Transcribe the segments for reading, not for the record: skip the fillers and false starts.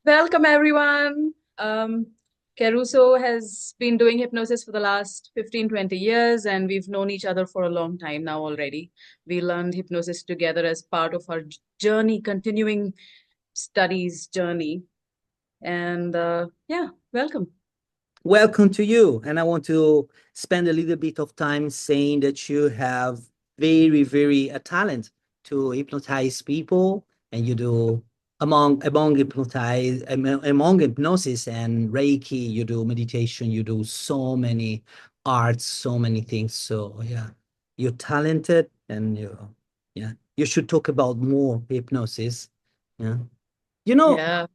Welcome, everyone. Caruso has been doing hypnosis for the last 15, 20 years, and we've known each other for a long time now already. We learned hypnosis together as part of our journey, continuing studies journey. And yeah, welcome. Welcome to you. And I want to spend a little bit of time saying that you have very a talent to hypnotize people, and you do among hypnosis and Reiki, you do meditation, you do so many arts, so many things. So yeah, you're talented, and you should talk about more hypnosis. Yeah. You know, Yeah,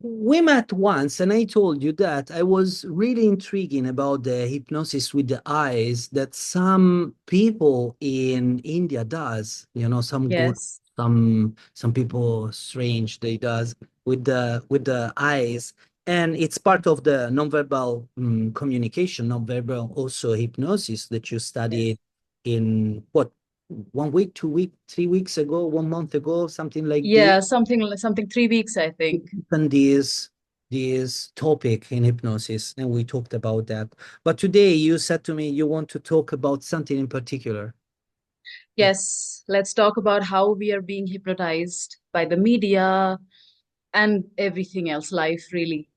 we met once, and I told you that I was really intriguing about the hypnosis with the eyes that some people in India does. Some good, yes, some people strange they does with the eyes, and it's part of the nonverbal communication, nonverbal also hypnosis that you yes. studied in what 1 week, 2 week, 3 weeks ago, 1 month ago, something like this Yeah, something 3 weeks, I think. on this topic in hypnosis, and we talked about that. But today you said to me you want to talk about something in particular. Yes, let's talk about how we are being hypnotized by the media and everything else, life really.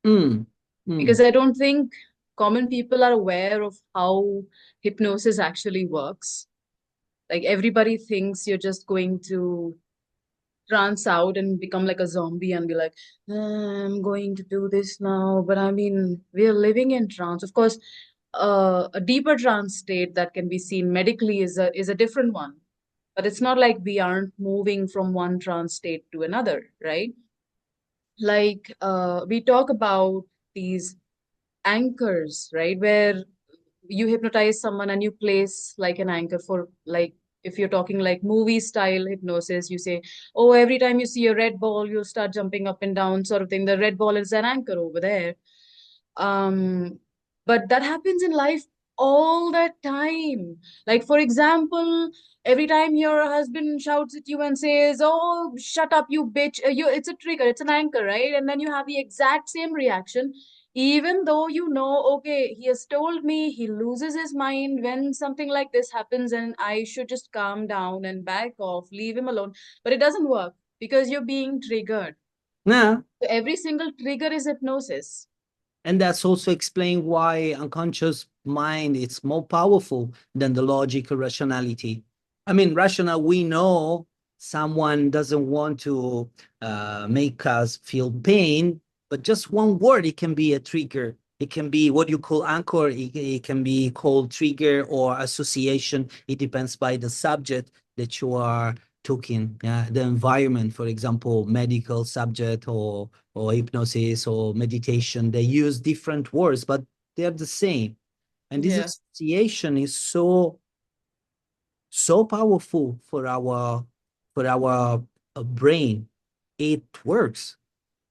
Mm, mm, Because I don't think common people are aware of how hypnosis actually works. Like everybody thinks you're just going to trance out and become like a zombie and be like, I'm going to do this now. But I mean, we're living in trance. Of course, a deeper trance state that can be seen medically is a different one. But it's not like we aren't moving from one trance state to another, right? Like we talk about these anchors, right? Where you hypnotize someone and you place like an anchor for like if you're talking like movie style hypnosis, you say, oh, every time you see a red ball, you'll start jumping up and down, sort of thing. The red ball is an anchor over there. Um, but that happens in life all the time. Like, for example, every time your husband shouts at you and says, "Oh, shut up, you bitch," it's a trigger, it's an anchor, right? And then you have the exact same reaction, even though you know, okay, he has told me he loses his mind when something like this happens, and I should just calm down and back off, leave him alone. But it doesn't work because you're being triggered. yeah, So every single trigger is hypnosis. and that's also explain why unconscious mind is more powerful than the logic or rationality. I mean, rational, we know someone doesn't want to make us feel pain, but just one word, it can be a trigger. It can be what you call anchor. It can be called trigger or association. It depends by the subject that you are talking. Yeah, the environment, for example, medical subject or hypnosis or meditation, they use different words, but they're the same. And this Yeah. association is so powerful for our brain. It works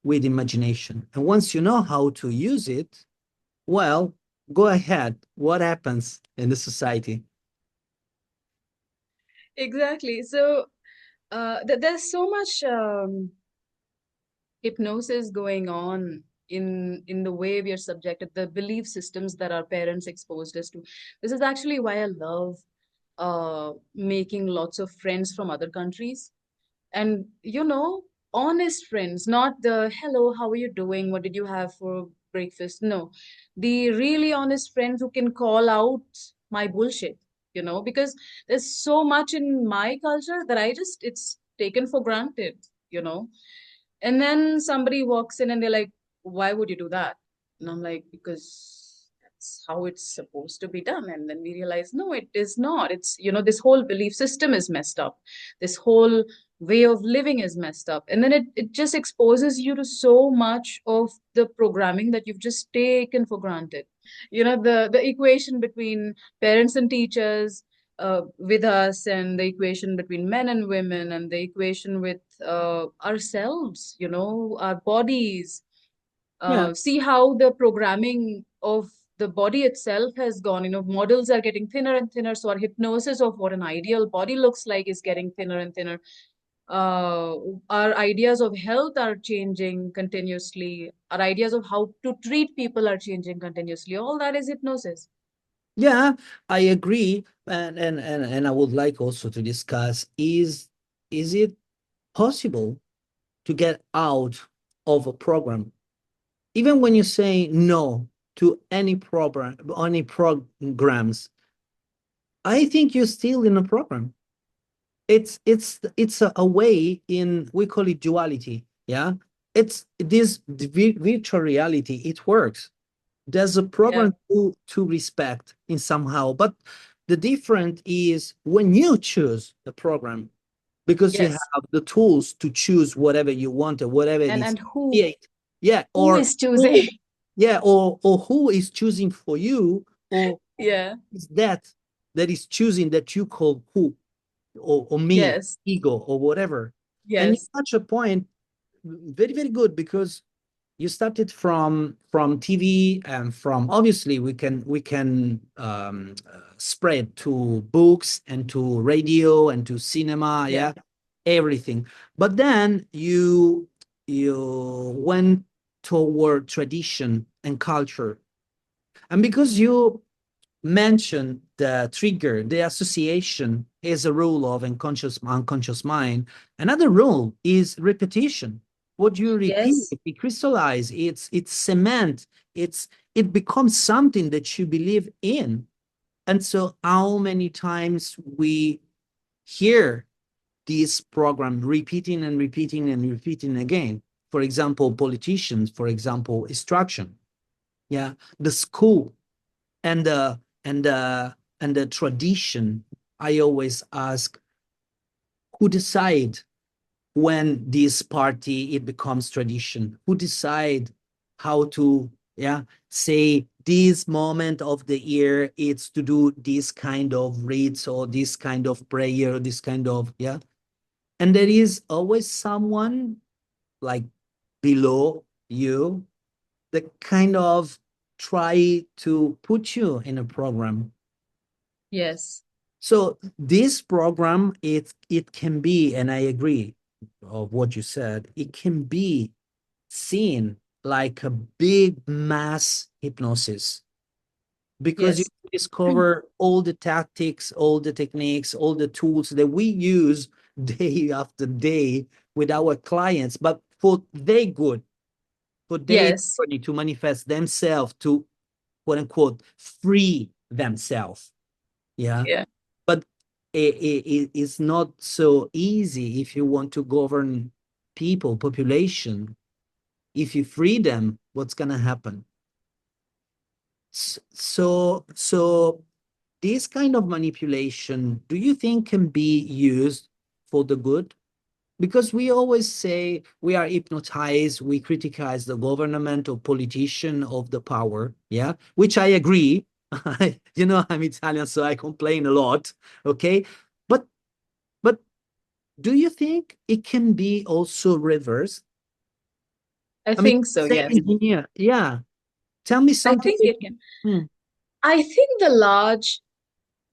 with imagination. And once you know how to use it, well, go ahead. What happens in the society? Exactly. So there's so much hypnosis going on in the way we are subjected, the belief systems that our parents exposed us to. This is actually why I love making lots of friends from other countries. And honest friends, not the hello, how are you doing? What did you have for breakfast? No, the really honest friends who can call out my bullshit, because there's so much in my culture that it's taken for granted, you know. And then somebody walks in and they're like, why would you do that? And I'm like, because that's how it's supposed to be done. And then we realize, no, it is not. This whole belief system is messed up. This whole way of living is messed up. And then it just exposes you to so much of the programming that you've just taken for granted. The equation between parents and teachers, with us, and the equation between men and women, and the equation with ourselves, our bodies. Yeah. See how the programming of the body itself has gone. Models are getting thinner and thinner, so our hypnosis of what an ideal body looks like is getting thinner and thinner. uh, our ideas of health are changing continuously, our ideas of how to treat people are changing continuously. All that is hypnosis. Yeah, I agree. And I would like also to discuss, is it possible to get out of a program? Even when you say no to any programs, I think you're still in a program. It's a way in, we call it duality. Yeah, it's this virtual reality. It works. There's a Yeah. program to respect in somehow, but the difference is when you choose the program, because you Yes. have the tools to choose whatever you want or whatever it is. And who Create. Yeah, who or is choosing? who, yeah, or who is choosing for you, or Yeah. is that is choosing, that you call who, or me, Yes. ego, or whatever. And you Yes. touch a point very, very good, because you started from TV, and from, obviously we can spread to books and to radio and to cinema, Yeah. yeah, everything. But then you went toward tradition and culture, and because you mentioned the trigger, the association is a rule of unconscious mind. Another rule is repetition. What you repeat, Yes. it crystallize, it's cement, it becomes something that you believe in. And so how many times we hear this program repeating and repeating and repeating again? For example, politicians, for example, instruction, yeah, the school, and the tradition. I always ask, who decide when this party it becomes tradition? Who decide how to, yeah, say this moment of the year it's to do this kind of reads, or this kind of prayer, this kind of, yeah. And there is always someone like below you that kind of try to put you in a program. Yes. So this program, it can be, and I agree of what you said, it can be seen like a big mass hypnosis, because you Yes. discover all the tactics, all the techniques, all the tools that we use day after day with our clients, but for their good, for their Yes. journey to manifest themselves, to quote unquote free themselves. Yeah. Yeah. But it's not so easy if you want to govern people, population. If you free them, what's going to happen? So this kind of manipulation, do you think can be used for the good? Because we always say we are hypnotized, we criticize the government or politician of the power, yeah, which I agree. You know, I'm Italian, so I complain a lot. Okay, but but do you think it can be also reversed? I I mean, think so. same Yes. engineer, yeah. Tell me I something think that, it can. hmm, I think the large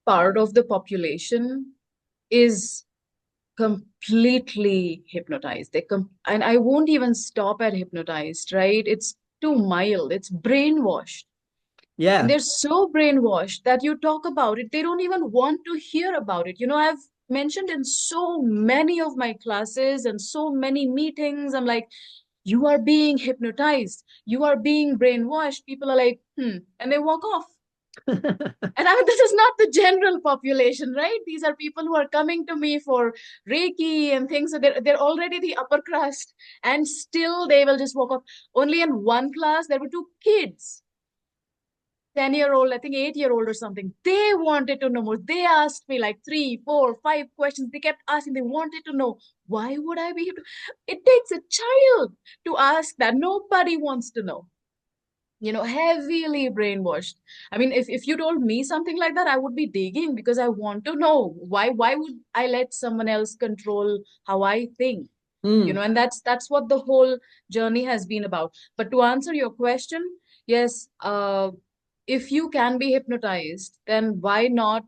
part of the population is completely hypnotized. And I won't even stop at hypnotized, right? It's too mild. It's brainwashed. And yeah. they're so brainwashed that you talk about it, they don't even want to hear about it. I've mentioned in so many of my classes and so many meetings, I'm like, you are being hypnotized, you are being brainwashed. People are like, and they walk off. And I mean, this is not the general population, right? These are people who are coming to me for Reiki and things. So they're already the upper crust, and still they will just walk off. Only in one class, there were two kids, 10-year-old, I think 8-year-old or something. They wanted to know more. They asked me like 3, 4, 5 questions. They kept asking, they wanted to know, why would I be here? It takes a child to ask that. Nobody wants to know. Heavily brainwashed. I mean, if you told me something like that, I would be digging because I want to know why would I let someone else control how I think? Hmm. And that's what the whole journey has been about. But to answer your question, yes, if you can be hypnotized, then why not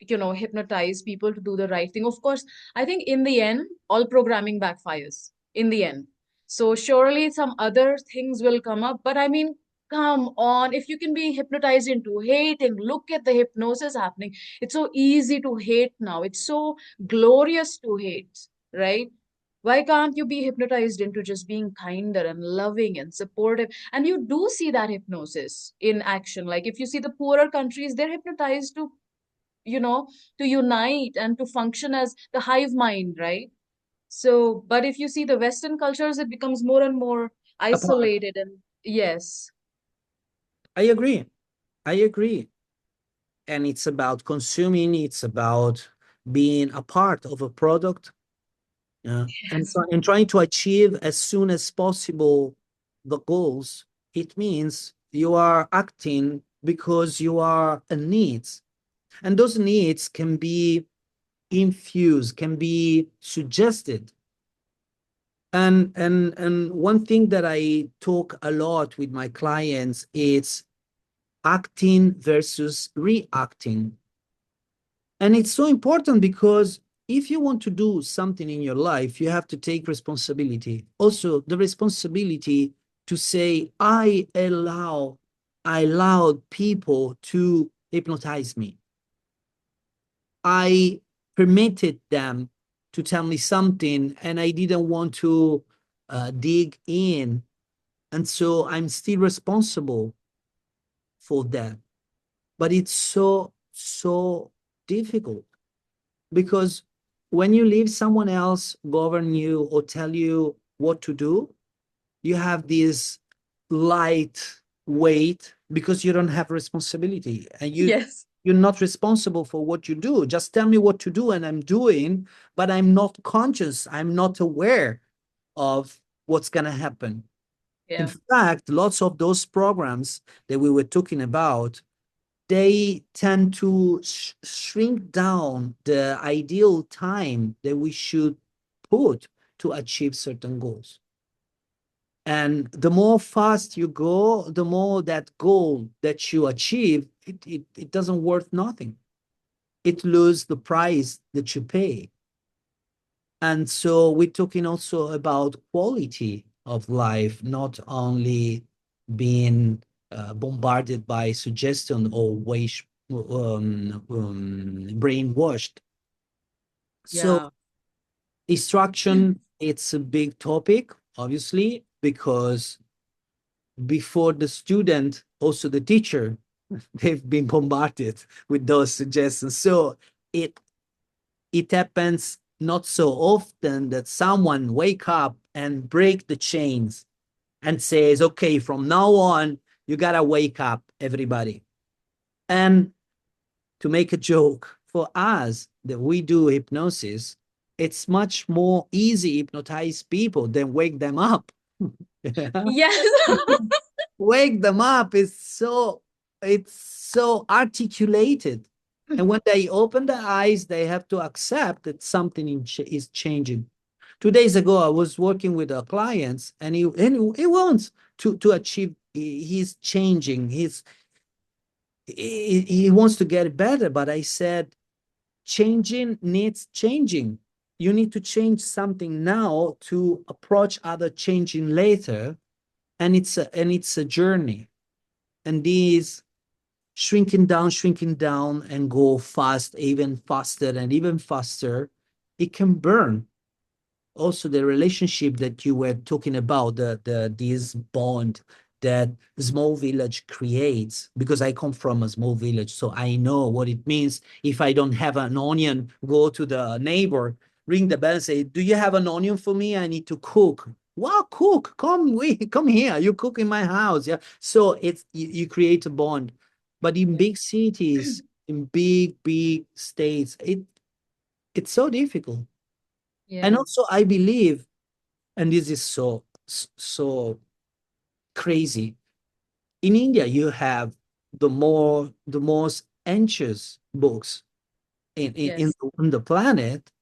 hypnotize people to do the right thing. Of course, I think in the end, all programming backfires in the end. So surely some other things will come up. But I mean, come on, if you can be hypnotized into hating, look at the hypnosis happening. It's so easy to hate now. It's so glorious to hate, right? Why can't you be hypnotized into just being kinder and loving and supportive? And you do see that hypnosis in action. Like if you see the poorer countries, they're hypnotized you know, to unite and to function as the hive mind, right? So, but if you see the Western cultures, it becomes more and more Apart. isolated. And yes, I agree. I agree. And it's about consuming, it's about being a part of a product, yes, and trying to achieve as soon as possible the goals. It means you are acting because you are a needs. And those needs can be infused, can be suggested. And one thing that I talk a lot with my clients is acting versus reacting. And it's so important because if you want to do something in your life, you have to take responsibility. Also, the responsibility to say, I allowed people to hypnotize me. I permitted them to tell me something and I didn't want to dig in. And so I'm still responsible for that. But it's so, so difficult because when you leave someone else govern you or tell you what to do, you have this light weight because you don't have responsibility and yes, you're not responsible for what you do. Just tell me what to do and I'm doing, but I'm not conscious, I'm not aware of what's going to happen. In yeah, fact, lots of those programs that we were talking about, they tend to shrink down the ideal time that we should put to achieve certain goals. And the more fast you go, the more that goal that you achieve, it doesn't worth nothing. It loses the price that you pay. And so we're talking also about quality of life, not only being bombarded by suggestion or brainwashed. So yeah, instruction, it's a big topic, obviously, because before the student, also the teacher, they've been bombarded with those suggestions. So it it happens not so often that someone wake up and break the chains and says, okay, from now on, you gotta wake up, everybody. And to make a joke, for us that we do hypnosis, it's much more easy hypnotize people than wake them up. yes, Wake them up is it's so articulated. And when they open their eyes, they have to accept that something is changing. 2 days ago, I was working with our clients, and he wants to achieve. He's changing. He wants to get better. But I said, changing needs changing. You need to change something now to approach other changing later, and it's a journey. And these shrinking down and go fast, even faster and even faster, it can burn. Also, the relationship that you were talking about, this bond that small village creates, because I come from a small village, so I know what it means. If I don't have an onion, go to the neighbor, ring the bell and say, do you have an onion for me? I need to cook. Wow, cook, come here, you cook in my house. Yeah, so you create a bond. But in big cities, in big states, it's so difficult. And yeah, also, I believe, and this is so crazy. In India, you have the most anxious books yes. in the planet.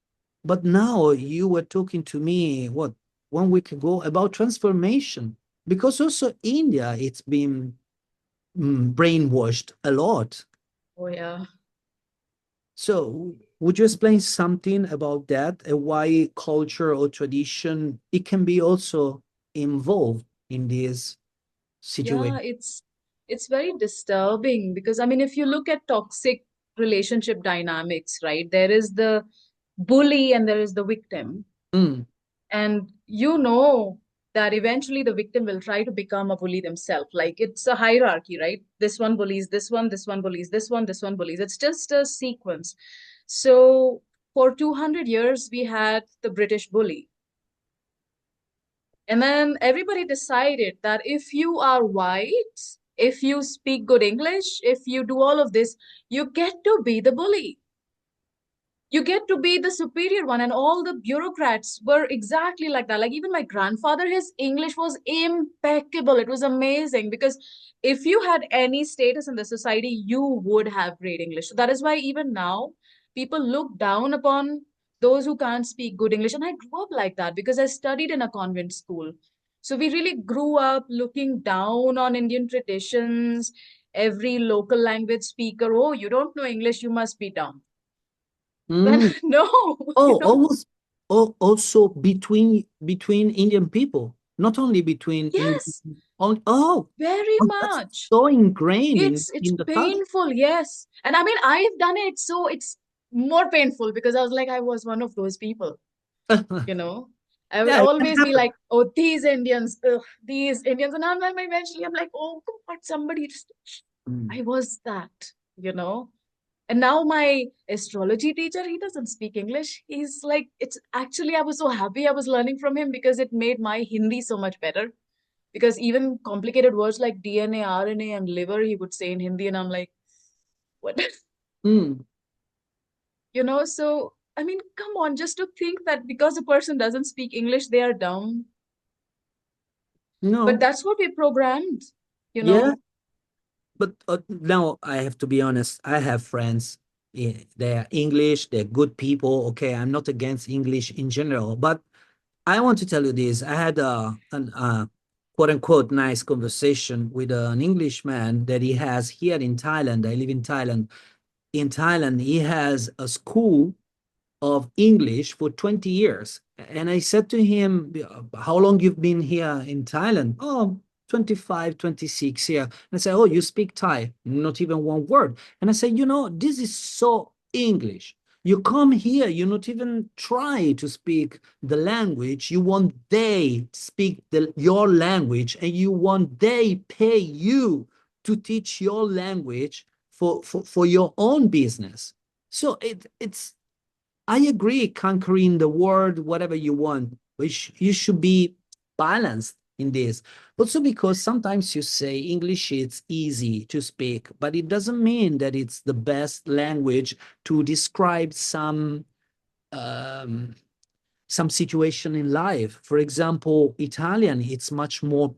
But now you were talking to me, what, 1 week ago about transformation, because also India, it's been brainwashed a lot. Oh, yeah. So, would you explain something about that and why culture or tradition it can be also involved in this Yeah, situation? it's very disturbing because I mean, if you look at toxic relationship dynamics, right? There is the bully and there is the victim. Mm, And you know that eventually the victim will try to become a bully themselves. Like it's a hierarchy, right? This one bullies this one bullies this one bullies. It's just a sequence. So for 200 years, we had the British bully. And then everybody decided that if you are white, if you speak good English, if you do all of this, you get to be the bully. You get to be the superior one. And all the bureaucrats were exactly like that. Like even my grandfather, his English was impeccable. It was amazing because if you had any status in the society, you would have great English. So that is why even now people look down upon those who can't speak good English. And I grew up like that because I studied in a convent school. So we really grew up looking down on Indian traditions. Every local language speaker, oh, you don't know English, you must be dumb. When mm. no, you Oh, know, almost also between Indian people, not only between Indian. yes, Oh, very oh, that's much. so ingrained It's in the culture. painful, yes. And I mean, I've done it, so it's more painful because I was like, I was one of those people, you know. I would Yeah, it can always be happen. like, oh, these Indians, ugh, these Indians. And I'm like, eventually, I'm like, oh, God, somebody just, Mm. I was that, you know. And now my astrology teacher, he doesn't speak English. He's like, it's actually, I was so happy I was learning from him because it made my Hindi so much better. Because even complicated words like DNA, RNA, and liver, he would say in Hindi, and I'm like, what? Mm. So I mean, come on, just to think that because a person doesn't speak English, they are dumb. But No, that's what we programmed, you yeah, know? but now I have to be honest. I have friends. Yeah, they're English. They're good people. Okay, I'm not against English in general, but I want to tell you this. I had an quote unquote nice conversation with an Englishman that he has here in Thailand. I live in Thailand. In Thailand, he has a school of English for 20 years. And I said to him, how long you've been here in Thailand? Oh, 25, 26 here. And I said, oh, you speak Thai? Not even one word. And I said, this is so English. You come here, you not even try to speak the language. You want they speak your language and you want they pay you to teach your language for your own business. So it's I agree, conquering the world, whatever you want, but you should be balanced in this. Also, because sometimes you say English it's easy to speak, but it doesn't mean that it's the best language to describe um, some situation in life. For example, Italian, it's much more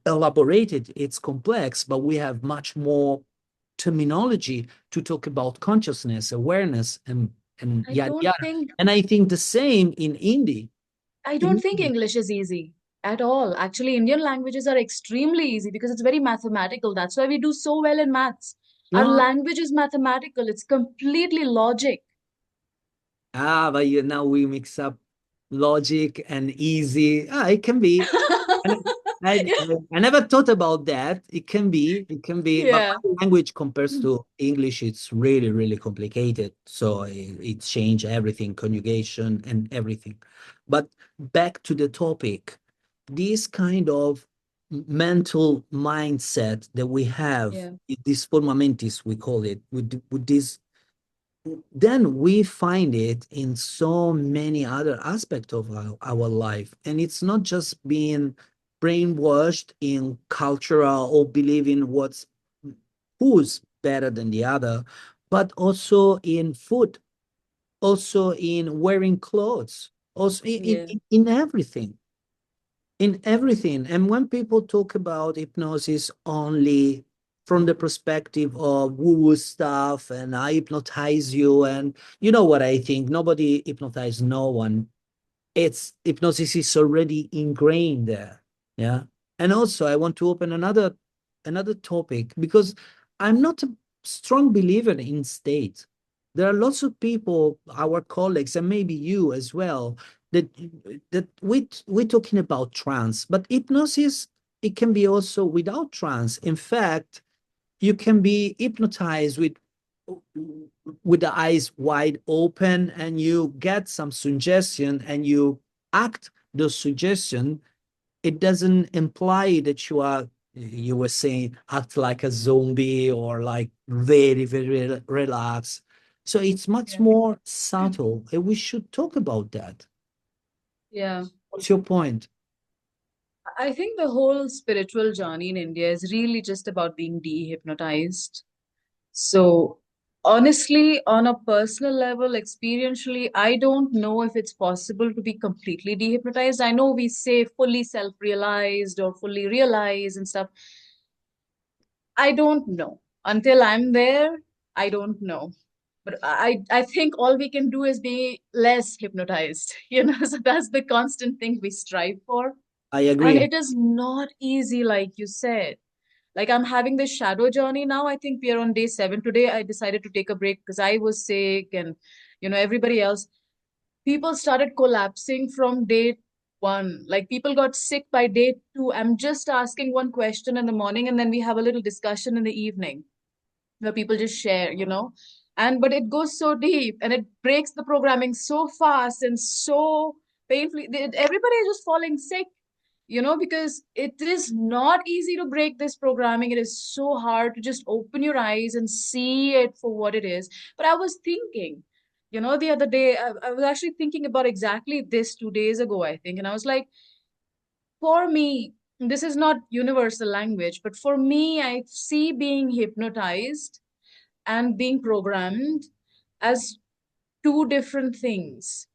elaborated, it's complex, but we have much more terminology to talk about consciousness, awareness, and I yada don't yada. think And I think the same in Hindi. I don't In think English is easy at all. Actually, Indian languages are extremely easy because it's very mathematical. That's why we do so well in maths. Our no, language is mathematical. It's completely logic. but now we mix up logic and easy. It can be. And I, Yeah. I never thought about that. It can be, but Yeah. my language compares to English, it's really, really complicated. So it changed everything, conjugation and everything. But back to the topic, this kind of mental mindset that we have, Yeah. this formamentis, we call it, with this then we find it in so many other aspects of our life. And it's not just being brainwashed in cultural or believing who's better than the other, but also in food, also in wearing clothes, also Yeah. in everything. In everything. And when people talk about hypnosis only from the perspective of woo-woo stuff and I hypnotize you, and you know what I think, nobody hypnotize no one. It's hypnosis is already ingrained there. Yeah. And also I want to open another topic because I'm not a strong believer in state. There are lots of people, our colleagues, and maybe you as well, that we're talking about trance, but hypnosis, it can be also without trance. In fact, you can be hypnotized with the eyes wide open, and you get some suggestion and you act those suggestion. It doesn't imply that you were saying act like a zombie or like very, very relaxed. So it's much Yeah. more subtle, and we should talk about that. Yeah. What's your point? I think the whole spiritual journey in India is really just about being dehypnotized. So, honestly, on a personal level, experientially, I don't know if it's possible to be completely dehypnotized. I know we say fully self-realized or fully realized and stuff. I don't know. Until I'm there, I don't know. But I think all we can do is be less hypnotized, so that's the constant thing we strive for. I And agree. it is not easy, like you said. Like I'm having this shadow journey now. I think we are on day 7 today. I decided to take a break because I was sick and everybody else. People started collapsing from day 1. Like people got sick by day 2. I'm just asking one question in the morning and then we have a little discussion in the evening where people just share. And but it goes so deep and it breaks the programming so fast and so painfully. Everybody is just falling sick, because it is not easy to break this programming. It is so hard to just open your eyes and see it for what it is. But I was thinking, the other day, I was actually thinking about exactly this 2 days ago, I think. And I was like, for me, this is not universal language, but for me, I see being hypnotized and being programmed as two different things.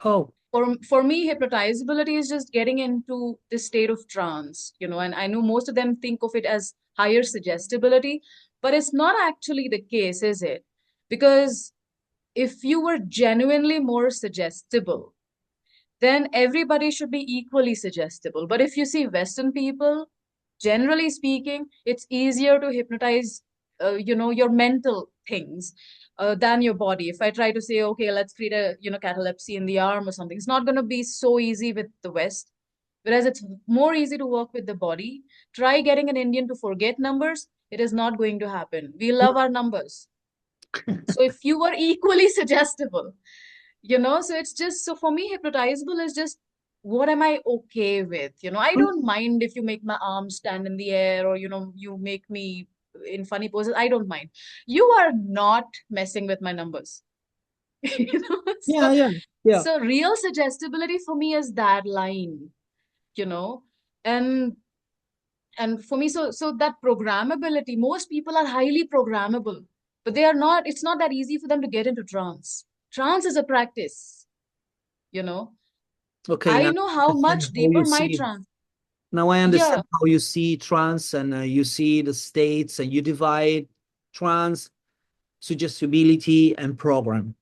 Oh, For me, hypnotizability is just getting into this state of trance, and I know most of them think of it as higher suggestibility, but it's not actually the case, is it? Because if you were genuinely more suggestible, then everybody should be equally suggestible. But if you see Western people, generally speaking, it's easier to hypnotize, your mental things than your body. If I try to say, okay, let's create a, catalepsy in the arm or something, it's not going to be so easy with the West. Whereas it's more easy to work with the body. Try getting an Indian to forget numbers. It is not going to happen. We love our numbers. So if you were equally suggestible, so it's just, so for me, hypnotizable is just what am I okay with? I don't mind if you make my arms stand in the air or, you make me in funny poses. I don't mind. You are not messing with my numbers. yeah, So, yeah, yeah. so real suggestibility for me is that line, you know, and for me, so that programmability, most people are highly programmable, but they are not, it's not that easy for them to get into trance. Trance is a practice, you know. Okay, I now know I how understand much how you deeper my see. trance. Now I Yeah, understand how you see trance, and you see the states, and you divide trance, suggestibility, and program.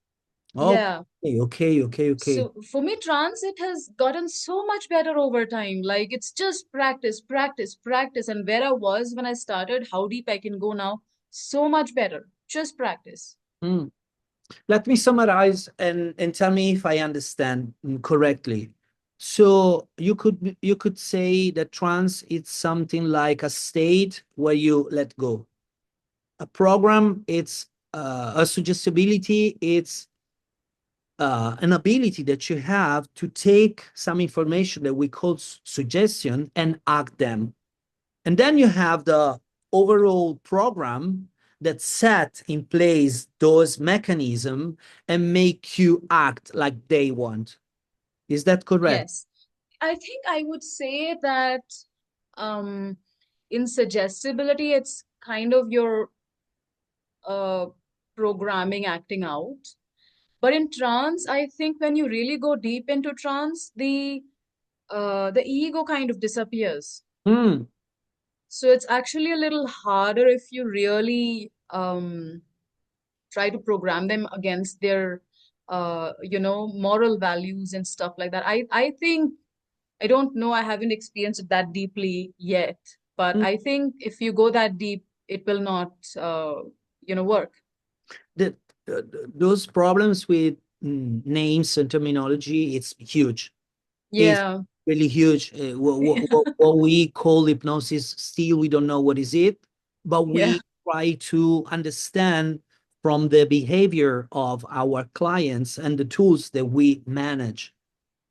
yeah. Okay, okay, okay, okay. So for me, trance, it has gotten so much better over time. Like it's just practice, practice, practice. And where I was when I started, how deep I can go now, so much better. Just practice. Hmm. Let me summarize and tell me if I understand correctly. So you could say that trance is something like a state where you let go. A program, it's a suggestibility, it's an ability that you have to take some information that we call suggestion and act them. And then you have the overall program that set in place those mechanisms and make you act like they want. Is that correct? Yes. I think I would say that um, in suggestibility, it's kind of your uh, programming acting out. But in trance, I think when you really go deep into trance, the ego kind of disappears. Hmm. So it's actually a little harder if you really try to program them against their moral values and stuff like that. I think, I don't know, I haven't experienced it that deeply yet, but Hmm. I think if you go that deep, it will not work. That those problems with names and terminology, it's huge. It's Yeah. really huge. What we call hypnosis, still we don't know what is it, but Yeah. we try to understand from the behavior of our clients and the tools that we manage.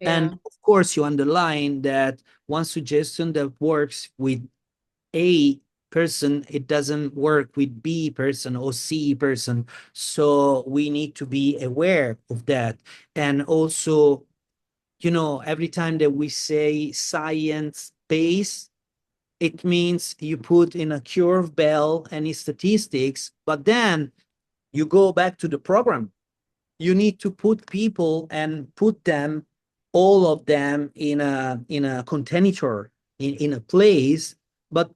And Yeah. of course, you underline that one suggestion that works with A person, it doesn't work with B person or C person. So we need to be aware of that. And also, every time that we say science based, it means you put in a curve bell any statistics, but then you go back to the program. You need to put people and put them, all of them, in a container, in a place. But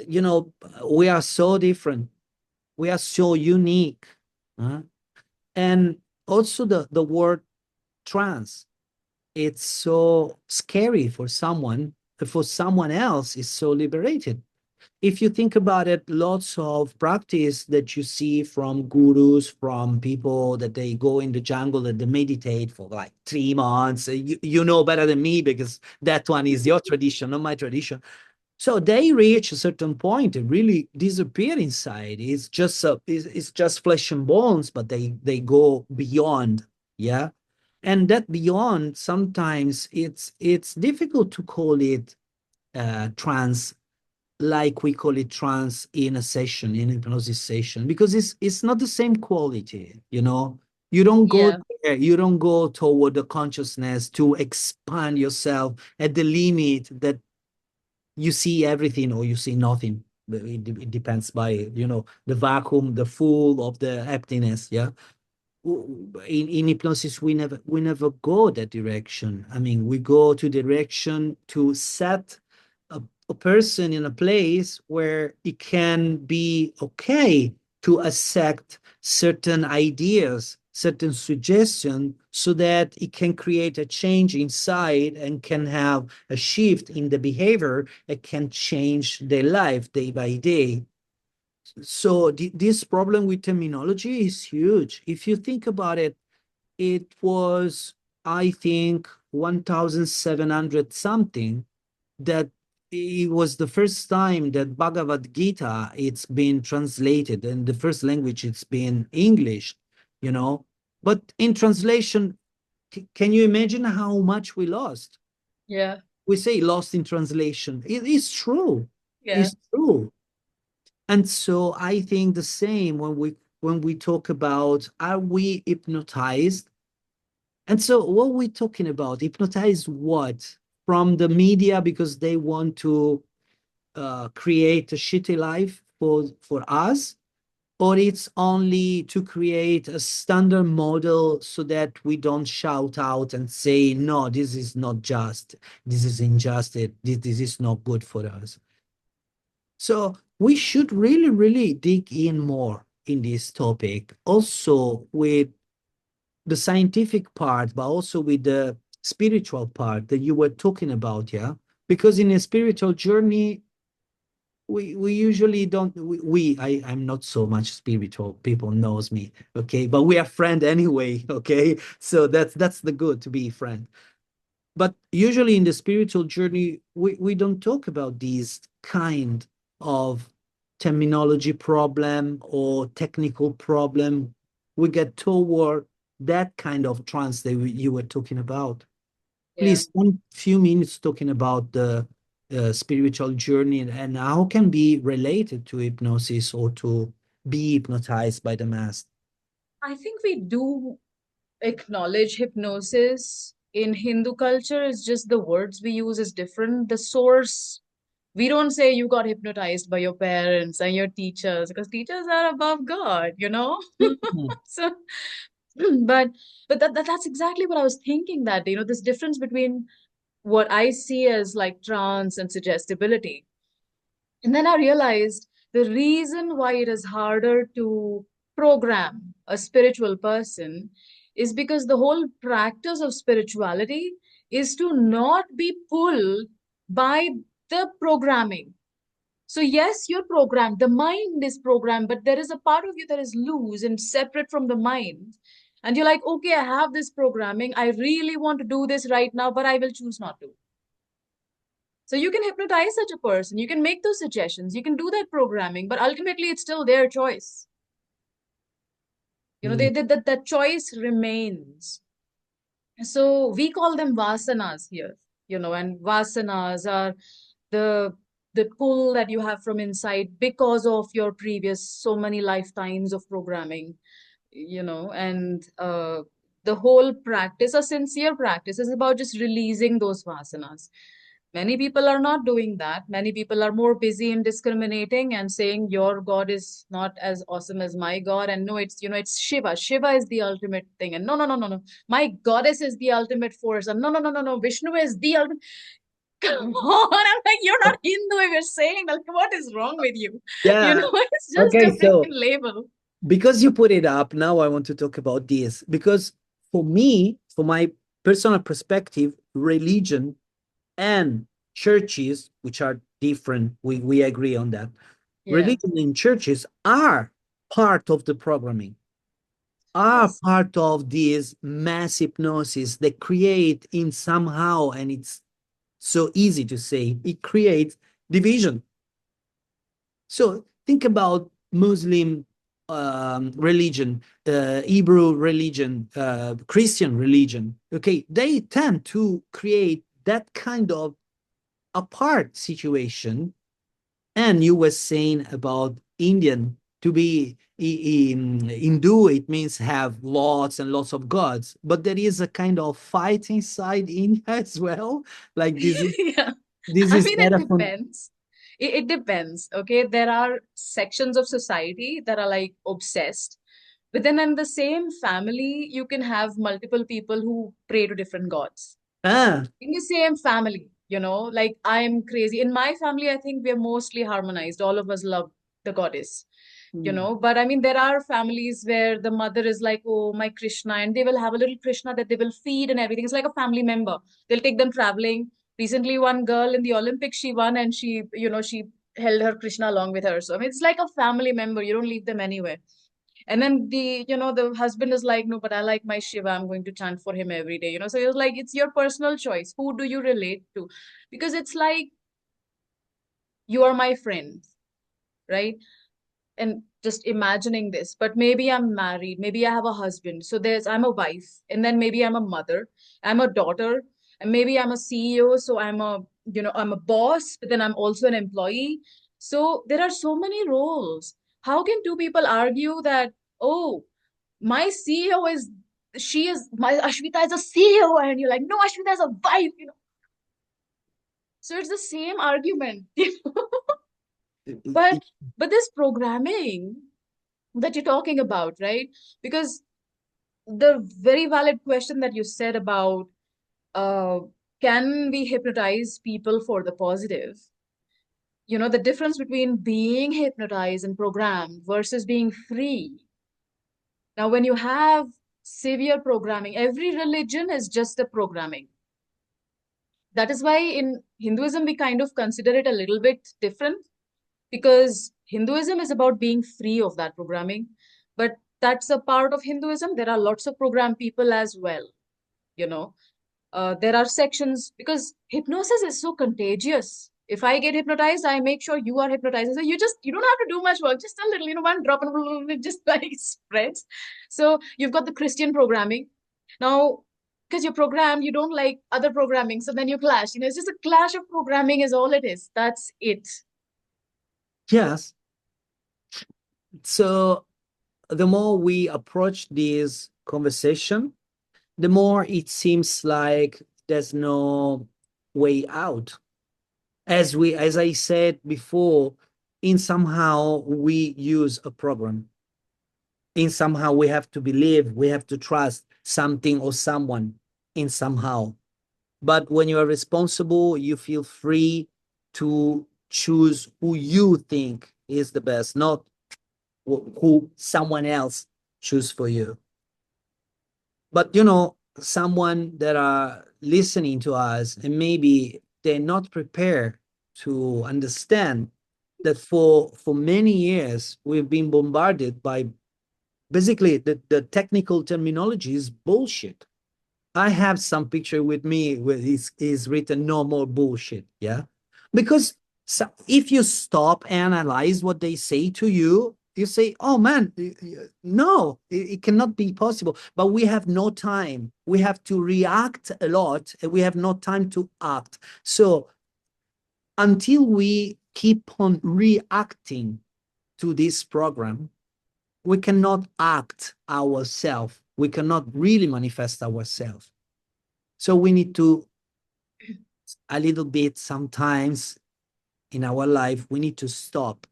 you know, we are so different. We are so unique. Huh? And also the word trans, it's so scary for someone. For someone else, it's so liberated. If you think about it, lots of practice that you see from gurus, from people that they go in the jungle and they meditate for like 3 months. You know better than me because that one is your tradition, not my tradition. So they reach a certain point and really disappear inside. It's just flesh and bones, but they go beyond. Yeah. And that beyond, sometimes it's difficult to call it trance, like we call it trance in a session, in a hypnosis session, because it's not the same quality. You don't go Yeah. there, you don't go toward the consciousness to expand yourself at the limit that you see everything or you see nothing. It depends by the vacuum, the full of the emptiness. Yeah. In hypnosis, we never go that direction. I mean, we go to direction to set a person in a place where it can be okay to accept certain ideas, certain suggestions, so that it can create a change inside and can have a shift in the behavior that can change their life day by day. So this problem with terminology is huge. If you think about it, it was, I think, 1700 something that it was the first time that Bhagavad Gita it's been translated, and the first language it's been English, you know. But in translation, can you imagine how much we lost? Yeah. We say lost in translation. It is true. Yeah. It's true. And so I think the same when we talk about, are we hypnotized? And so what we talking about? Hypnotized what? From the media because they want to create a shitty life for us, or it's only to create a standard model so that we don't shout out and say, no, this is not just, this is injustice, this is not good for us. So we should really, really dig in more in this topic, also with the scientific part, but also with the spiritual part that you were talking about, yeah? Because in a spiritual journey, we usually don't I'm not so much spiritual, people knows me, okay, but we are friend anyway. Okay, so that's the good to be friend. But usually in the spiritual journey, we don't talk about these kind of terminology problem or technical problem. We get toward that kind of trance that you were talking about. Yeah. Please, one few minutes talking about the spiritual journey and how can be related to hypnosis or to be hypnotized by the master. I think we do acknowledge hypnosis in Hindu culture. It's just the words we use is different. The source, we don't say you got hypnotized by your parents and your teachers because teachers are above God, you know? Mhm. So, but that's exactly what I was thinking, that, this difference between what I see as like trance and suggestibility. And then I realized the reason why it is harder to program a spiritual person is because the whole practice of spirituality is to not be pulled by the programming. So yes, you're programmed. The mind is programmed, but there is a part of you that is loose and separate from the mind. And you're like, okay, I have this programming. I really want to do this right now, but I will choose not to. So you can hypnotize such a person. You can make those suggestions. You can do that programming, but ultimately it's still their choice. You know, Mm. that choice remains. So we call them vasanas here, you know, and vasanas are the the pull that you have from inside because of your previous so many lifetimes of programming, you know, and the whole practice, a sincere practice, is about just releasing those vasanas. Many people are not doing that. Many people are more busy in discriminating and saying your God is not as awesome as my God. And no, it's, you know, it's Shiva. Shiva is the ultimate thing. And no, no, no, no, no. My goddess is the ultimate force. And no, no, no, no, no. Vishnu is the ultimate. Come on. I'm like, you're not Hindu if you're saying that. What is wrong with you? You Yeah. know, it's just a Okay, freaking so label. because you put it up, now I want to talk about this. Because for me, for my personal perspective, religion and churches, which are different, we agree on that. Yeah. Religion and churches are part of the programming, are Yes. part of this mass hypnosis that create in somehow, and it's so easy to say, it creates division. So think about Muslim religion, Hebrew religion, Christian religion. Okay, they tend to create that kind of apart situation. And you were saying about Indian, to be in Hindu, it means have lots and lots of gods, but there is a kind of fight inside India as well. Like Yeah. this I is mean, it metaphor. depends. It depends. Okay. There are sections of society that are like obsessed. But then in the same family, you can have multiple people who pray to different gods. Ah, In the same family, you know, like I'm crazy. In my family, I think we're mostly harmonized. All of us love the goddess, you mm, know. But I mean, there are families where the mother is like, oh, my Krishna, and they will have a little Krishna that they will feed and everything. It's like a family member. They'll take them traveling. Recently, one girl in the Olympics, she won and she, you know, she held her Krishna along with her. So, I mean, it's like a family member. You don't leave them anywhere. And then the, you know, the husband is like, no, but I like my Shiva. I'm going to chant for him every day. You know, so it's like, it's your personal choice. Who do you relate to? Because it's like, you are my friend, right? And just imagining this, but maybe I'm married, maybe I have a husband. So I'm a wife, and then maybe I'm a mother, I'm a daughter, and maybe I'm a CEO. So I'm a, you know, I'm a boss, but then I'm also an employee. So there are so many roles. How can two people argue that, oh, my CEO is, she is, my Ashwita is a CEO, and you're like, no, Ashwita is a wife, you know. So it's the same argument, you know? But this programming that you're talking about, right? Because the very valid question that you said about uh, can we hypnotize people for the positive? You know, the difference between being hypnotized and programmed versus being free. Now, when you have severe programming, every religion is just a programming. That is why in Hinduism, we kind of consider it a little bit different because Hinduism is about being free of that programming. But that's a part of Hinduism. There are lots of program people as well. You know, there are sections because hypnosis is so contagious. If I get hypnotized, I make sure you are hypnotized. So you don't have to do much work, just a little, you know, one drop and it just like spreads. So you've got the Christian programming. Now, because you're programmed, you don't like other programming. So then you clash. You know, it's just a clash of programming is all it is. That's it. yes. So the more we approach this conversation, the more it seems like there's no way out. As I said before, in somehow we use a program. In somehow we have to believe, we have to trust something or someone in somehow. But when you are responsible, you feel free to choose who you think is the best, not who someone else choose for you. But you know, someone that are listening to us and maybe they're not prepared to understand that for many years we've been bombarded by basically the technical terminology is bullshit. I have some picture with me where is written no more bullshit. Yeah. Because so if you stop, analyze what they say to you, you say, oh man, no, it cannot be possible. But we have no time. We have to react a lot and we have no time to act. So until we keep on reacting to this program, we cannot act ourselves. We cannot really manifest ourselves. So we need to, a little bit sometimes in our life, we need to stop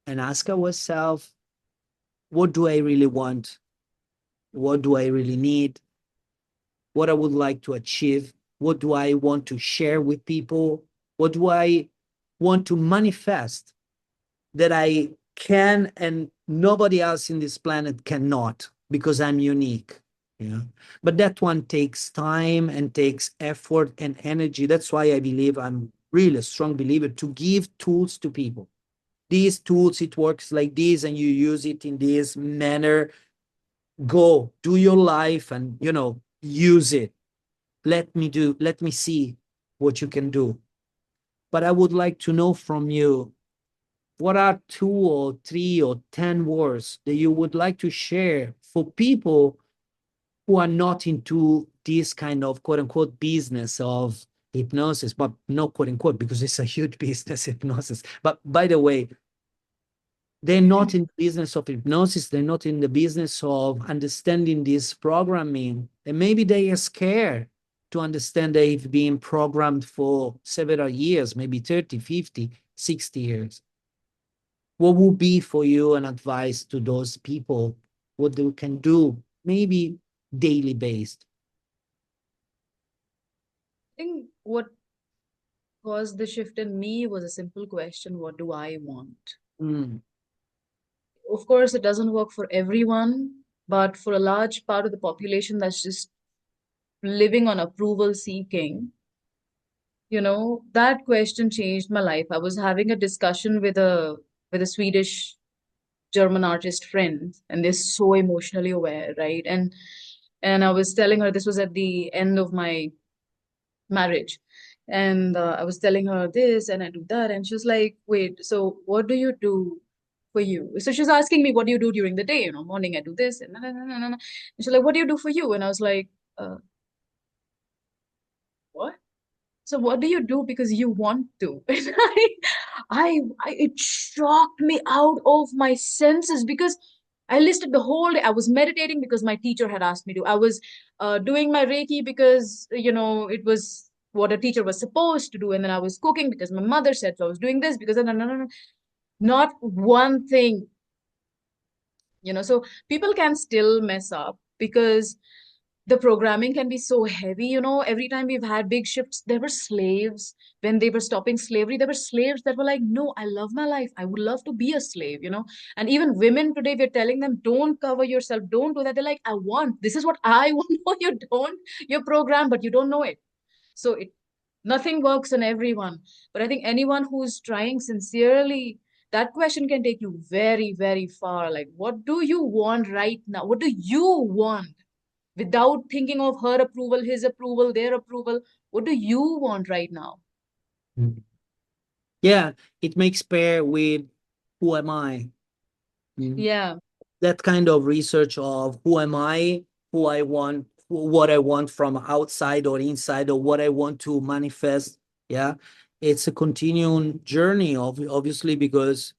and ask ourselves, what do I really want? What do I really need? What I would like to achieve? What do I want to share with people? What do I want to manifest that I can and nobody else in this planet cannot because I'm unique? Yeah. But that one takes time and takes effort and energy. That's why I believe I'm really a strong believer to give tools to people. These tools, it works like this, and you use it in this manner. Go do your life and use it. Let me see what you can do. But I would like to know from you, what are 2 or 3 or 10 words that you would like to share for people who are not into this kind of quote unquote business of hypnosis, but no quote unquote, because it's a huge business, hypnosis. But by the way, they're not in the business of hypnosis. They're not in the business of understanding this programming. And maybe they are scared to understand they've been programmed for several years, maybe 30, 50, 60 years. What would be for you an advice to those people, what they can do, maybe daily based? I think what caused the shift in me was a simple question: what do I want? Mm, Of course, it doesn't work for everyone, but for a large part of the population that's just living on approval seeking, that question changed my life. I was having a discussion with a Swedish German artist friend, and they're so emotionally aware, right? And I was telling her, this was at the end of my marriage, and I was telling her this and I do that, and she was like, "Wait, so what do you do for you?" So she's asking me, "What do you do during the day?" Morning I do this, and and she's like, "What do you do for you?" And I was like, "What?" So what do you do because you want to? And it shocked me out of my senses because I listed the whole day. I was meditating because my teacher had asked me to. I was doing my Reiki because, it was what a teacher was supposed to do. And then I was cooking because my mother said so. I was doing this because no, no, no, no, not one thing. So people can still mess up because the programming can be so heavy. Every time we've had big shifts, there were slaves. When they were stopping slavery, there were slaves that were like, no, I love my life, I would love to be a slave. And even women today, we're telling them, don't cover yourself, don't do that. They're like, I want, this is what I want. No, you don't. You're programmed, but you don't know it. So nothing works on everyone, but I think anyone who's trying sincerely, that question can take you very, very far. Like, what do you want right now? What do you want? Without thinking of her approval, his approval, their approval. What do you want right now? mm. Yeah, it makes pair with who am I? Mm. Yeah. That kind of research of who am I, who I want, what I want from outside or inside, or what I want to manifest. Yeah, it's a continuing journey, obviously, because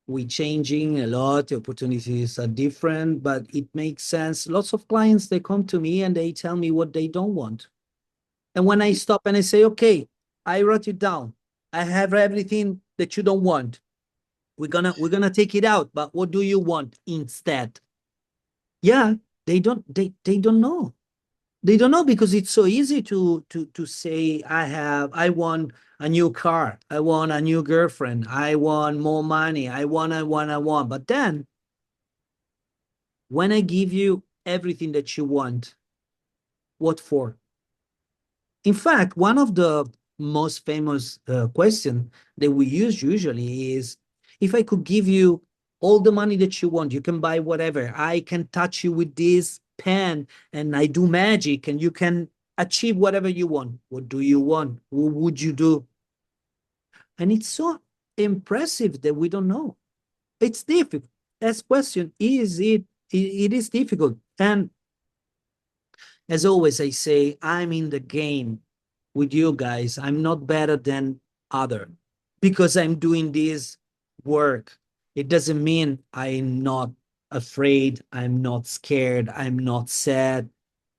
we changing a lot, the opportunities are different, but it makes sense. Lots of clients, they come to me and they tell me what they don't want. And when I stop and I say, okay, I wrote it down. I have everything that you don't want. We're gonna take it out, but what do you want instead? Yeah, they don't know. They don't know because it's so easy to say I want a new car, I want a new girlfriend, I want more money, I want. But then when I give you everything that you want, what for? In fact, one of the most famous question that we use usually is, if I could give you all the money that you want, you can buy whatever, I can touch you with this pen and I do magic and you can achieve whatever you want. What do you want? What would you do? And it's so impressive that we don't know. It's difficult. As question, is it is difficult. And as always, I say, I'm in the game with you guys. I'm not better than other because I'm doing this work. It doesn't mean I'm not afraid. I'm not scared. I'm not sad.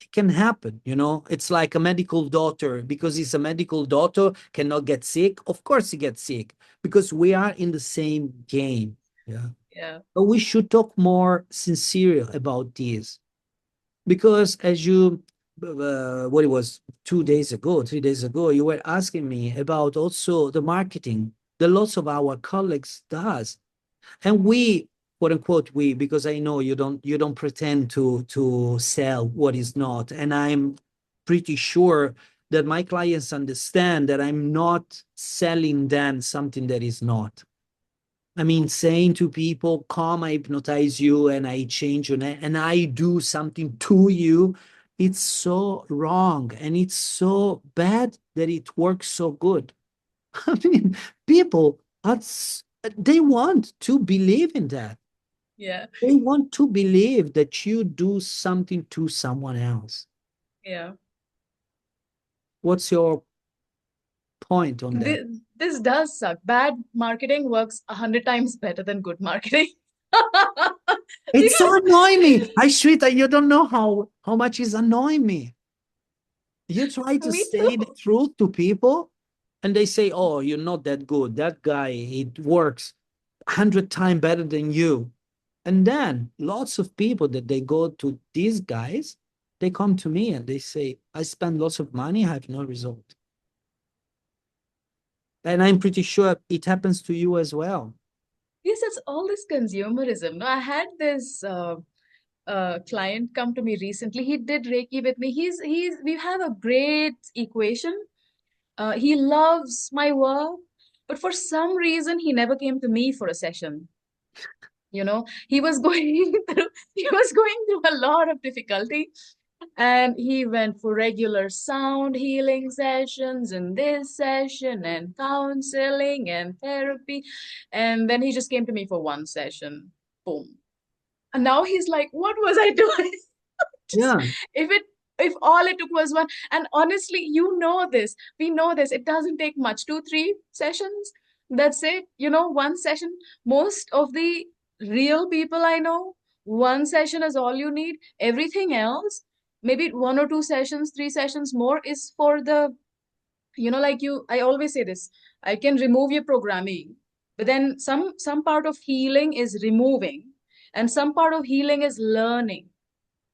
It can happen, you know. It's like a medical doctor. Because he's a medical doctor, cannot get sick. Of course he gets sick because we are in the same game. Yeah. Yeah. But we should talk more sincere about this, because as you what it was 2 days ago, 3 days ago, you were asking me about also the marketing that lots of our colleagues does. And we, quote unquote, we, because I know you don't pretend to sell what is not. And I'm pretty sure that my clients understand that I'm not selling them something that is not. I mean, saying to people, come, I hypnotize you and I change you and I do something to you, it's so wrong and it's so bad that it works so good. I mean, people, they want to believe in that. Yeah. They want to believe that you do something to someone else. Yeah. What's your point on that? This does suck. Bad marketing works 100 times better than good marketing. It's so Because annoying me. Ashwita, you don't know how much it's annoying me. You try to me say the too. truth to people, and they say, "Oh, you're not that good. That guy, it works 100 times better than you." And then lots of people that they go to these guys, they come to me and they say, "I spend lots of money, I have no result." And I'm pretty sure it happens to you as well. Yes, it's all this consumerism. No, I had this client come to me recently. He did Reiki with me. We have a great equation. He loves my work, but for some reason he never came to me for a session. You know, he was going through a lot of difficulty, and he went for regular sound healing sessions and this session and counseling and therapy, and then he just came to me for one session. Boom. And now he's like, what was I doing? Just Yeah. if it if all it took was one. And honestly, you know this, we know this, it doesn't take much, 2 3 sessions, that's it. One session. Most of the real people I know, one session is all you need. Everything else, maybe 1 or 2 sessions, 3 sessions more, is for the, like, I always say this, I can remove your programming, but then some part of healing is removing, and some part of healing is learning.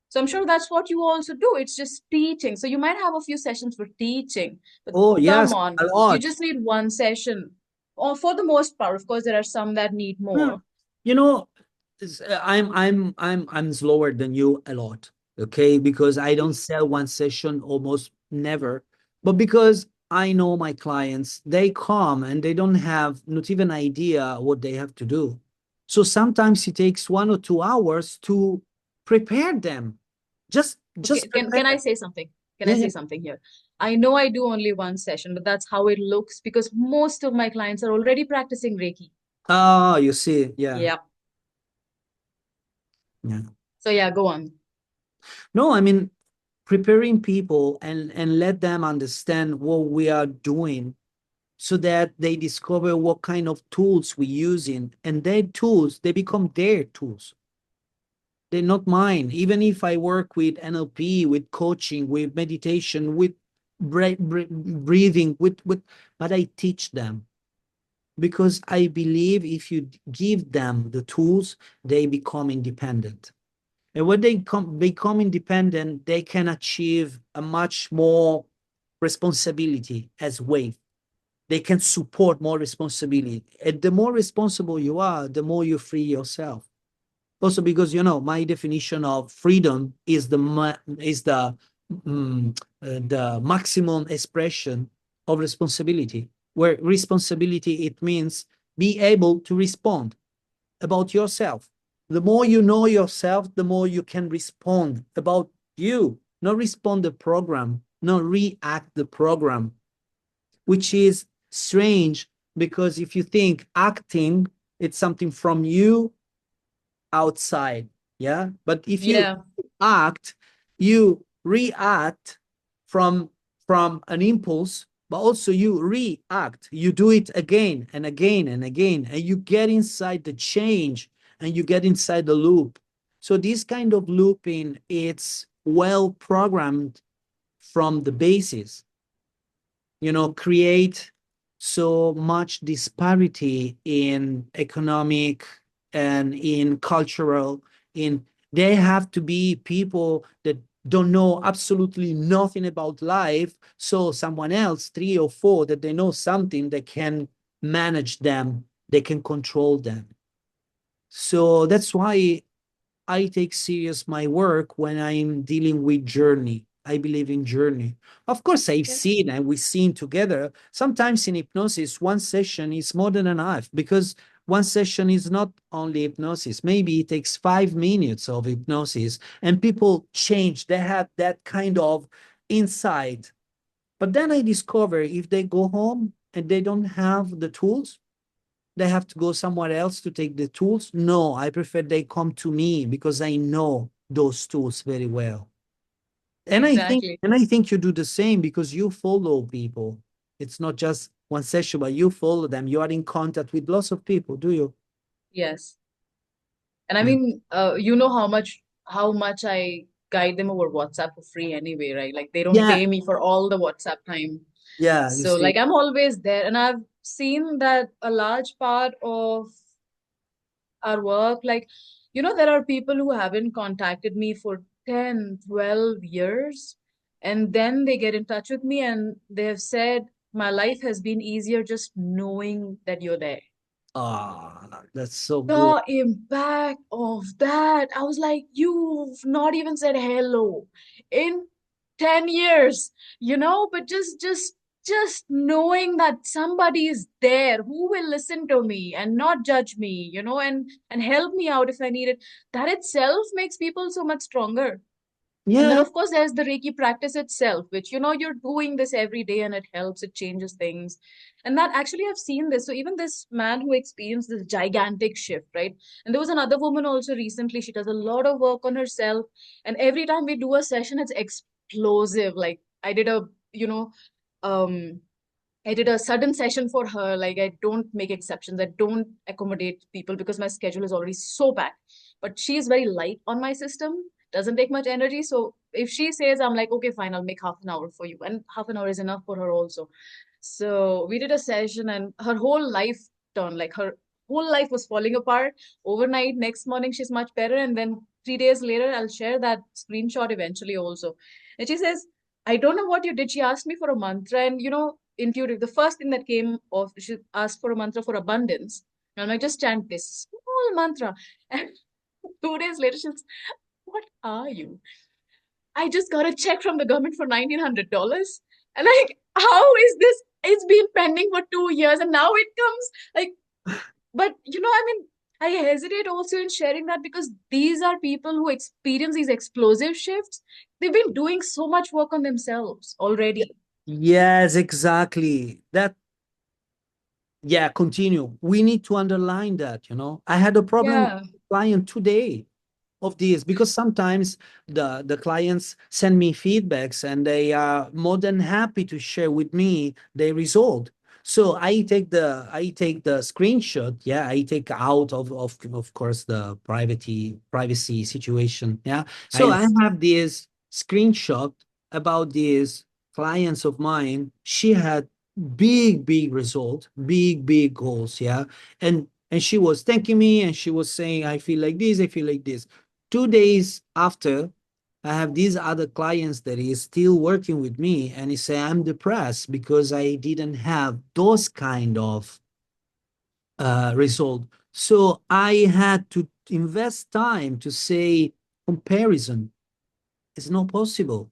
So I'm sure that's what you also do. It's just teaching. So you might have a few sessions for teaching, but Oh, come yes, on, a you lot. just need one session. Or for the most part, of course, there are some that need Yeah. more. You know, I'm slower than you a lot, okay? Because I don't sell one session almost never, but because I know my clients, they come and they don't have not even idea what they have to do. So sometimes it takes 1 or 2 hours to prepare them. Okay, Just can I prepare. say something? Can I Yeah, say yeah. something here? I know I do only one session, but that's how it looks because most of my clients are already practicing Reiki. Oh, you see, yeah, Yeah. yeah. So yeah, go on. No, I mean, preparing people and let them understand what we are doing so that they discover what kind of tools we're using, and their tools, they become their tools. They're not mine. Even if I work with NLP, with coaching, with meditation, with breathing, but I teach them because I believe if you give them the tools, they become independent. And when they become independent, they can achieve a much more responsibility as weight. They can support more responsibility. And the more responsible you are, the more you free yourself. Also, because my definition of freedom is the maximum expression of responsibility, where responsibility, it means be able to respond about yourself. The more you know yourself, the more you can respond about you, not respond the program, not react the program, which is strange because if you think acting, it's something from you outside. Yeah. But if you Yeah, act, you react from an impulse, but also you react. You do it again and again and again, and you get inside the change and you get inside the loop. So this kind of looping, it's well programmed from the basis, create so much disparity in economic and in cultural. In They have to be people that don't know absolutely nothing about life, so someone else, three or four, that they know something, that can manage them, they can control them. So that's why I take serious my work when I'm dealing with journey. I believe in journey. Of course, I've yeah, seen and we've seen together. Sometimes in hypnosis, one session is more than enough because one session is not only hypnosis. Maybe it takes 5 minutes of hypnosis and people change. They have that kind of insight. But then I discover if they go home and they don't have the tools, they have to go somewhere else to take the tools. No, I prefer they come to me because I know those tools very well. exactly. And I think you do the same because you follow people. It's not just one session, but you follow them. You are in contact with lots of people, do you? Yes. And I Yeah. mean, you know how much I guide them over WhatsApp for free anyway, right? Like they don't Yeah, pay me for all the WhatsApp time. yeah, you So see. like I'm always there, and I've seen that a large part of our work, like, there are people who haven't contacted me for 10, 12 years, and then they get in touch with me and they have said, my life has been easier just knowing that you're there. Ah, that's so good. The impact of that, I was like, you've not even said hello in 10 years, but just knowing that somebody is there who will listen to me and not judge me, and help me out if I need it, that itself makes people so much stronger. And then, Yeah, of course, there's the Reiki practice itself, which, you're doing this every day and it helps, it changes things. And that actually, I've seen this. So, even this man who experienced this gigantic shift, right? And there was another woman also recently, she does a lot of work on herself. And every time we do a session, it's explosive. Like, um, I did a sudden session for her. Like, I don't make exceptions. I don't accommodate people because my schedule is already so packed. But she's very light on my system, doesn't take much energy. So if she says, I'm like, okay, fine, I'll make half an hour for you. And half an hour is enough for her also. So we did a session and her whole life turned, like her whole life was falling apart overnight. Next morning, she's much better. And then 3 days later, I'll share that screenshot eventually also. And she says, I don't know what you did. She asked me for a mantra, and intuitive. The first thing that came off, she asked for a mantra for abundance. And I'm like, just chant this small mantra. And 2 days later, she's, what are you? I just got a check from the government for $1,900. And like, how is this? It's been pending for 2 years and now it comes. Like, but I mean, I hesitate also in sharing that because these are people who experience these explosive shifts. They've been doing so much work on themselves already. yes, exactly. Yeah, continue. We need to underline that. I had a problem with Yeah. a client today of this because sometimes the clients send me feedbacks and they are more than happy to share with me their result. So I take the screenshot. Yeah, I take out of course the privacy situation. Yeah. So I Yes. have this screenshot about these clients of mine. She had big result, big goals. Yeah. And she was thanking me and she was saying, I feel like this, I feel like this. 2 days after, I have these other clients that is still working with me, and he say I'm depressed because I didn't have those kind of result. So I had to invest time to say comparison is not possible.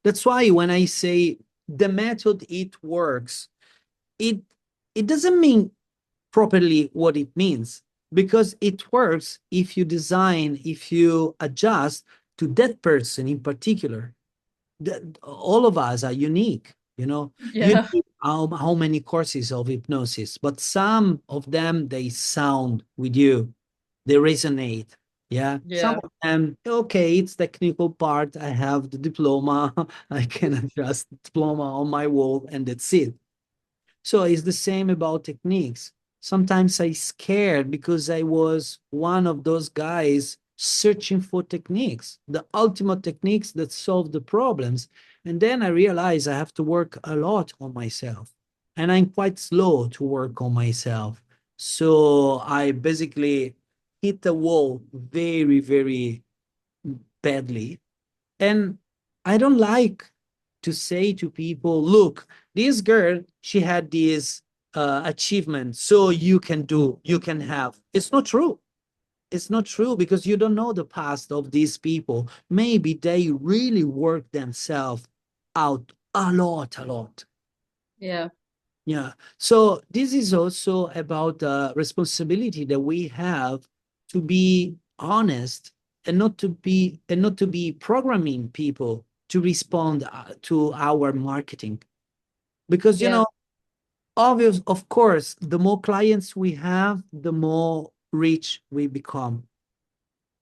That's why when I say the method it works, it it doesn't mean properly what it means, because it works if you design, if you adjust to that person in particular. All of us are unique, you know. You Yeah. need how many courses of hypnosis, but some of them, they sound with you, they resonate. Yeah, some Yeah. of them, okay, it's technical part, I have the diploma, I can adjust the diploma on my wall, and that's it. So it's the same about techniques. Sometimes I scared because I was one of those guys searching for techniques, the ultimate techniques that solve the problems. And then I realized I have to work a lot on myself. And I'm quite slow to work on myself. So I basically hit the wall very, very badly. And I don't like to say to people, look, this girl, she had this achievement, so you can do, you can have. It's not true. It's not true, because you don't know the past of these people. Maybe they really work themselves out a lot, a lot. Yeah. Yeah. So this is also about the responsibility that we have to be honest, and not to be programming people to respond to our marketing. Because, you Yeah. know, obvious, of course, the more clients we have, the more rich we become.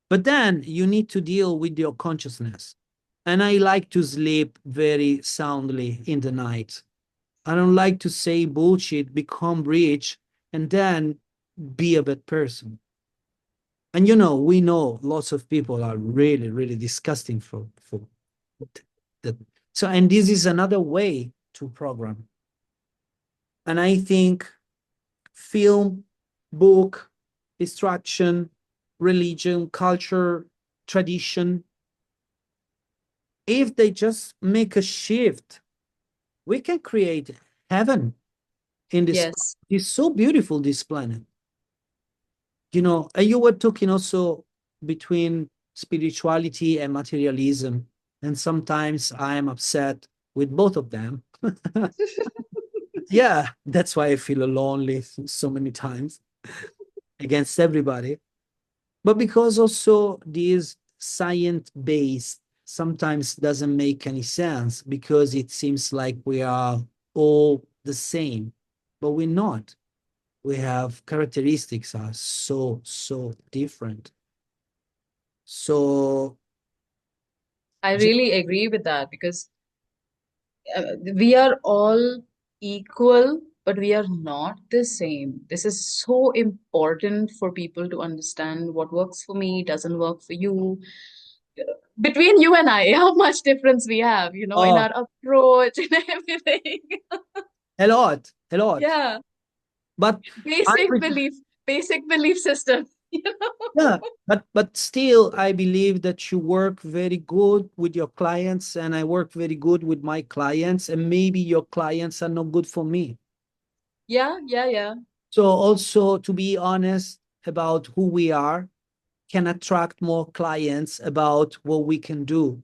But then you need to deal with your consciousness. And I like to sleep very soundly in the night. I don't like to say bullshit, become rich, and then be a bad person. And you know, we know lots of people are really, really disgusting for that. So, and this is another way to program. And I think film, book, instruction, religion, culture, tradition, if they just make a shift, we can create heaven in this. Yes. It's so beautiful, this planet. You know, and you were talking also between spirituality and materialism. And sometimes I am upset with both of them. Yeah, that's why I feel lonely so many times against everybody. But because also this science based sometimes doesn't make any sense, because it seems like we are all the same, but we're not. We have characteristics are so, so different. So I really agree with that because we are all equal, but we are not the same. This is so important for people to understand what works for me, doesn't work for you. Between you and I, how much difference we have, in oh, our approach and everything. a lot, a lot. Yeah, But I basic prefer, belief, basic belief system. yeah, but still, I believe that you work very good with your clients, and I work very good with my clients, and maybe your clients are not good for me. Yeah, yeah, yeah. So also, to be honest about who we are, can attract more clients about what we can do.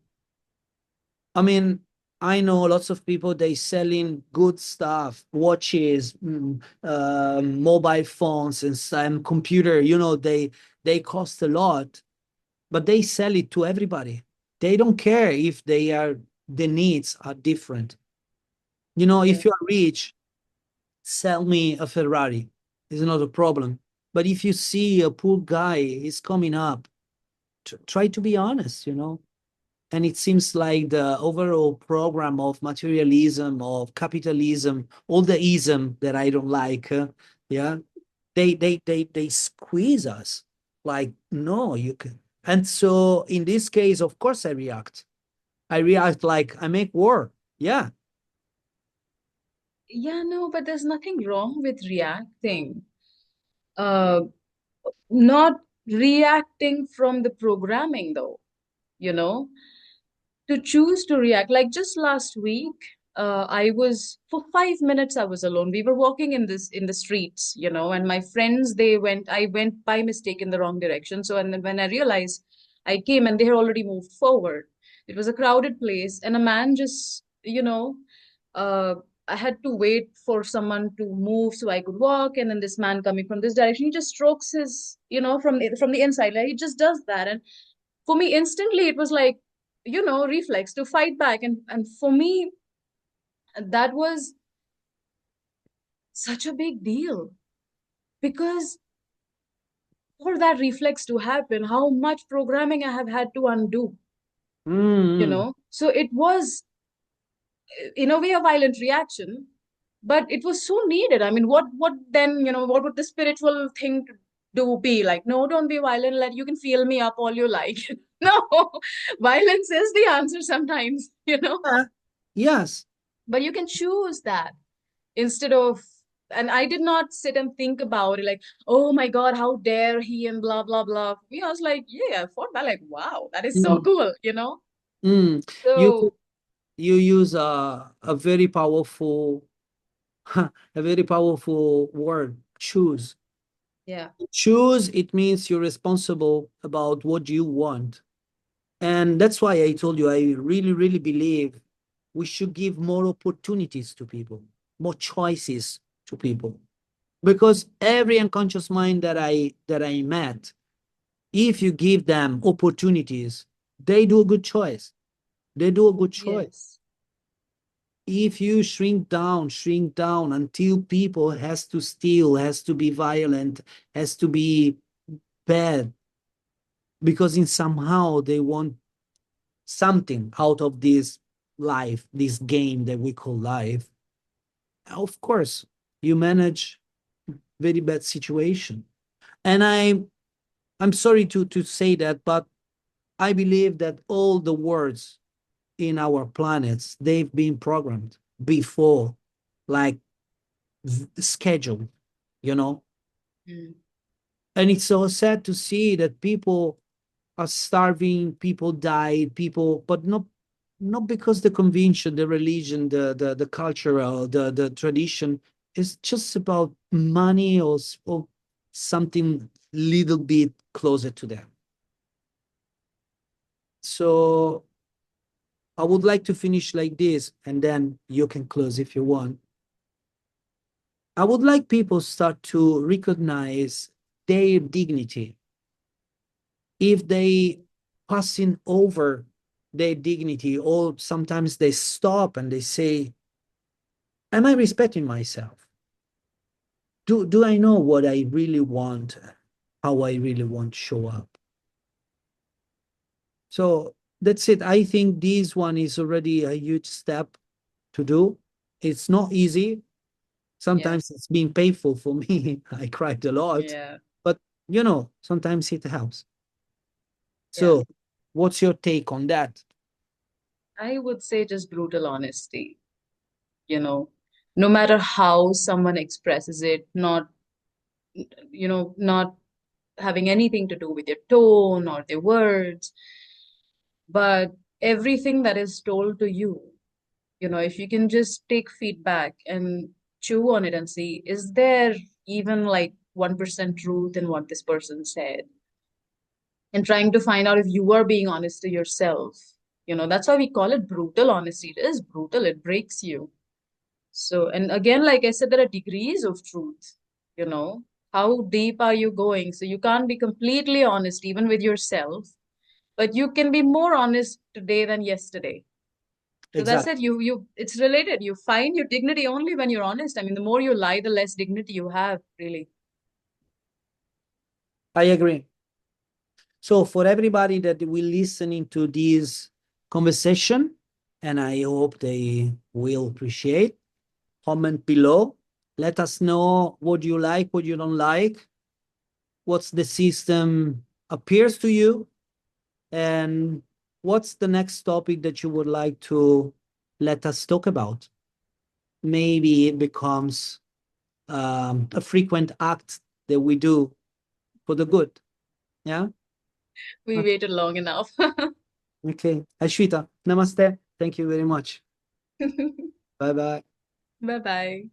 I mean, I know lots of people, they selling good stuff, watches, mobile phones, and some computer. You know, they cost a lot, but they sell it to everybody. They don't care if they are, the needs are different. You know, Yeah. if you're rich, sell me a Ferrari. It's not a problem. But if you see a poor guy is coming up, try to be honest, you know. And it seems like the overall program of materialism, of capitalism, all the ism that I don't like, yeah, they squeeze us. Like, no, you can. And so in this case, of course, I react. I react like I make war. Yeah. Yeah, no, but there's nothing wrong with reacting. Uh, Not reacting from the programming, though, you know, to choose to react. Like just last week, I was for 5 minutes, I was alone. We were walking in the streets, and my friends, I went by mistake in the wrong direction. So, and then when I realized, I came and they had already moved forward. It was a crowded place, and a man just, uh, I had to wait for someone to move so I could walk, and then this man coming from this direction, he just strokes his, from the inside. Like he just does that. And for me, instantly it was like, reflex to fight back. And for me, that was such a big deal because for that reflex to happen, how much programming I have had to undo, Mm. So it was in a way a violent reaction, but it was so needed. I mean, what then, what would the spiritual thing to do be like? No, don't be violent, let you can feel me up all you like. No, violence is the answer sometimes, Yes. but you can choose that instead of. And I did not sit and think about it like, oh my God, how dare he and blah blah blah. I was like, yeah, I fought back, like, wow, that is so Mm. cool. Mm. You So you use a very powerful a very powerful word, choose. yeah. Choose, it means you're responsible about what you want. And that's why I told you, I really, really believe we should give more opportunities to people, more choices to people. Because every unconscious mind that I met, if you give them opportunities, they do a good choice. They do a good choice. Yes. If you shrink down until people has to steal, has to be violent, has to be bad, because in somehow they want something out of this life, this game that we call life, of course you manage very bad situation. And I'm sorry to say that, but I believe that all the words in our planets, they've been programmed before, like scheduled, you know. Mm. And it's so sad to see that people are starving, people died, people, but not because the convention, the religion, the cultural, the tradition is just about money, or something little bit closer to them. So I would like to finish like this, and then you can close if you want. I would like people start to recognize their dignity. If they passing over their dignity, or sometimes they stop and they say, am I respecting myself? Do I know what I really want, how I really want to show up? So that's it. I think this one is already a huge step to do. It's not easy. Yeah. Sometimes it's been painful for me. I cried a lot, Yeah. but sometimes it helps. Yeah. So what's your take on that? I would say just brutal honesty, you know, no matter how someone expresses it, not having anything to do with your tone or their words, but everything that is told to you, if you can just take feedback and chew on it and see, is there even like 1% truth in what this person said? And trying to find out if you are being honest to yourself. That's why we call it brutal honesty. It is brutal, it breaks you. So, and again, like I said, there are degrees of truth, you know. How deep are you going? So you can't be completely honest even with yourself, but you can be more honest today than yesterday. So that's Exactly. it. It's related. You find your dignity only when you're honest. I mean, the more you lie, the less dignity you have, really. I agree. So for everybody that will listening to this conversation, and I hope they will appreciate, comment below. Let us know what you like, what you don't like, what's the system appears to you, and what's the next topic that you would like to let us talk about. Maybe it becomes a frequent act that we do for the good. Yeah. We Okay. waited long enough. Okay. Ashwita, namaste. Thank you very much. Bye bye. Bye bye.